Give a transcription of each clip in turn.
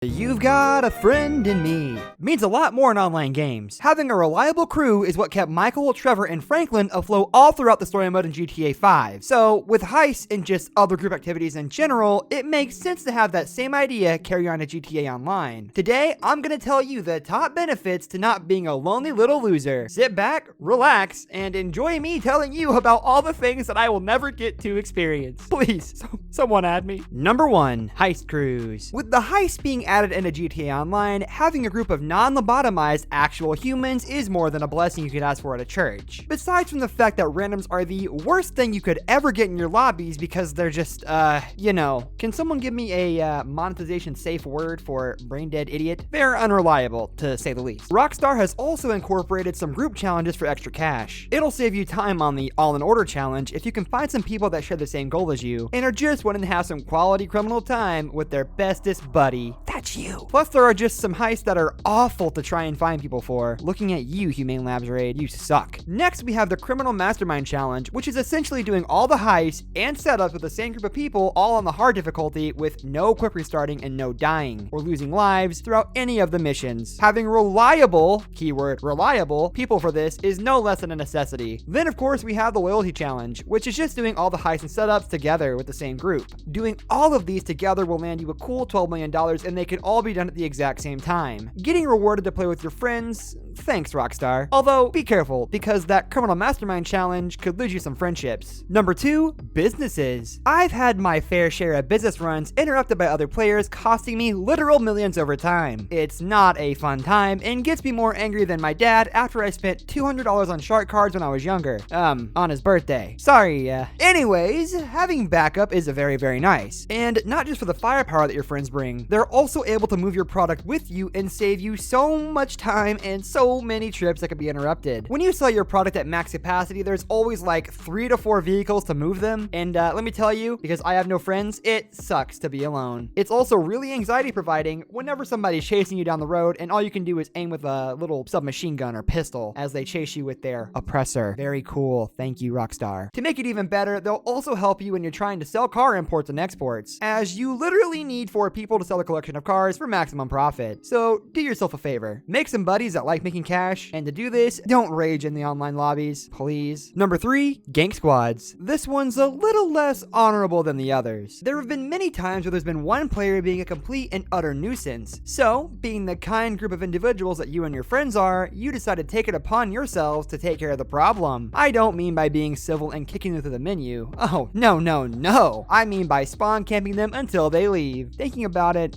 You've got a friend in me means a lot more in online games. Having a reliable crew is what kept Michael, Trevor, and Franklin afloat all throughout the story mode in GTA 5. So, with heists and just other group activities in general, it makes sense to have that same idea carry on to GTA Online. Today, I'm gonna tell you the top benefits to not being a lonely little loser. Sit back, relax, and enjoy me telling you about all the things that I will never get to experience. Please, someone add me. Number 1, heist crews. With the heist being added into GTA Online, having a group of non-lobotomized actual humans is more than a blessing you could ask for at a church. Besides from the fact that randoms are the worst thing you could ever get in your lobbies because they're just, can someone give me a monetization safe word for brain dead idiot? They're unreliable, to say the least. Rockstar has also incorporated some group challenges for extra cash. It'll save you time on the All in Order challenge if you can find some people that share the same goal as you and are just wanting to have some quality criminal time with their bestest buddy. That's you. Plus, there are just some heists that are awful to try and find people for. Looking at you, Humane Labs Raid, you suck. Next, we have the Criminal Mastermind Challenge, which is essentially doing all the heists and setups with the same group of people, all on the hard difficulty with no quick restarting and no dying or losing lives throughout any of the missions. Having reliable, keyword reliable, people for this is no less than a necessity. Then, of course, we have the Loyalty Challenge, which is just doing all the heists and setups together with the same group. Doing all of these together will land you a cool $12 million, and they can all be done at the exact same time. Getting rewarded to play with your friends, thanks Rockstar. Although, be careful, because that Criminal Mastermind Challenge could lose you some friendships. Number 2, businesses. I've had my fair share of business runs interrupted by other players, costing me literal millions over time. It's not a fun time, and gets me more angry than my dad after I spent $200 on shark cards when I was younger. On his birthday. Sorry, Anyways, having backup is very, very nice. And not just for the firepower that your friends bring, they're also able to move your product with you and save you so much time and so many trips that could be interrupted. When you sell your product at max capacity, there's always like 3 to 4 vehicles to move them. And let me tell you, because I have no friends, it sucks to be alone. It's also really anxiety providing whenever somebody's chasing you down the road and all you can do is aim with a little submachine gun or pistol as they chase you with their oppressor. Very cool. Thank you, Rockstar. To make it even better, they'll also help you when you're trying to sell car imports and exports, as you literally need 4 people to sell a collection of cars for maximum profit. So do yourself a favor. Make some buddies that like making cash, and to do this, don't rage in the online lobbies, please. Number 3, gank squads. This one's a little less honorable than the others. There have been many times where there's been one player being a complete and utter nuisance. So, being the kind group of individuals that you and your friends are, you decide to take it upon yourselves to take care of the problem. I don't mean by being civil and kicking them through the menu. Oh, no. I mean by spawn camping them until they leave. Thinking about it,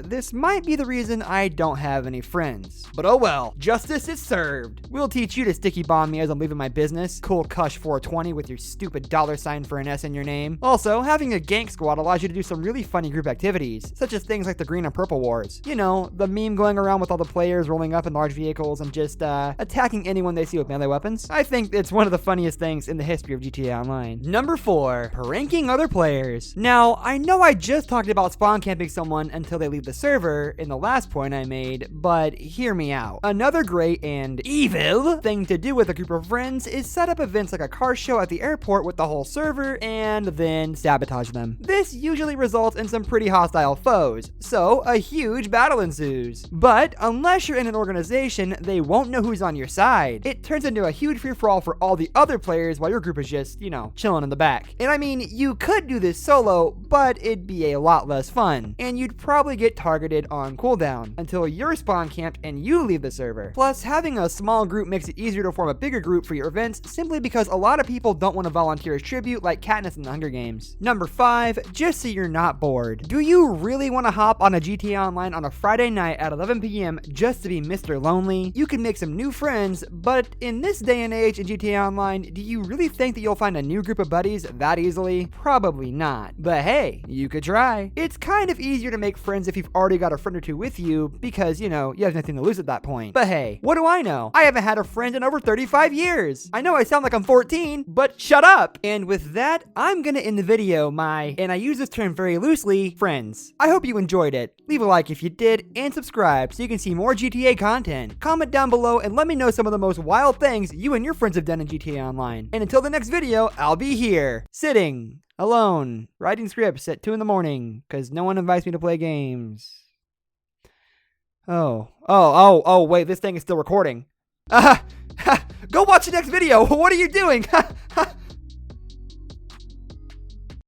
this might be the reason I don't have any friends. But oh well, justice is served. We'll teach you to sticky bomb me as I'm leaving my business. Cool Cush 420 with your stupid $ for an S in your name. Also, having a gank squad allows you to do some really funny group activities, such as things like the green and purple wars. You know, the meme going around with all the players rolling up in large vehicles and just attacking anyone they see with melee weapons. I think it's one of the funniest things in the history of GTA Online. Number 4, pranking other players. Now, I know I just talked about spawn camping someone until they leave the server in the last point I made, but hear me out. Another great and evil thing to do with a group of friends is set up events like a car show at the airport with the whole server and then sabotage them. This usually results in some pretty hostile foes, so a huge battle ensues. But unless you're in an organization, they won't know who's on your side. It turns into a huge free-for-all for all the other players while your group is just, chilling in the back. And I mean, you could do this solo, but it'd be a lot less fun, and you'd probably get targeted on cooldown until you're spawn camped and you leave the server. Plus, having a small group makes it easier to form a bigger group for your events simply because a lot of people don't want to volunteer as tribute like Katniss in the Hunger Games. Number 5, just so you're not bored. Do you really want to hop on a GTA Online on a Friday night at 11 p.m. just to be Mr. Lonely? You can make some new friends, but in this day and age in GTA Online, do you really think that you'll find a new group of buddies that easily? Probably not. But hey, you could try. It's kind of easier to make friends if you've already got a friend or two with you because, you have nothing to lose at that point. But hey, what do I know? I haven't had a friend in over 35 years. I know I sound like I'm 14, but shut up. And with that, I'm gonna end the video and I use this term very loosely, friends. I hope you enjoyed it. Leave a like if you did, and subscribe so you can see more GTA content. Comment down below and let me know some of the most wild things you and your friends have done in GTA Online. And until the next video, I'll be here, sitting, alone, writing scripts at 2 in the morning, because no one invites me to play games. Wait, this thing is still recording. Go watch the next video. What are you doing?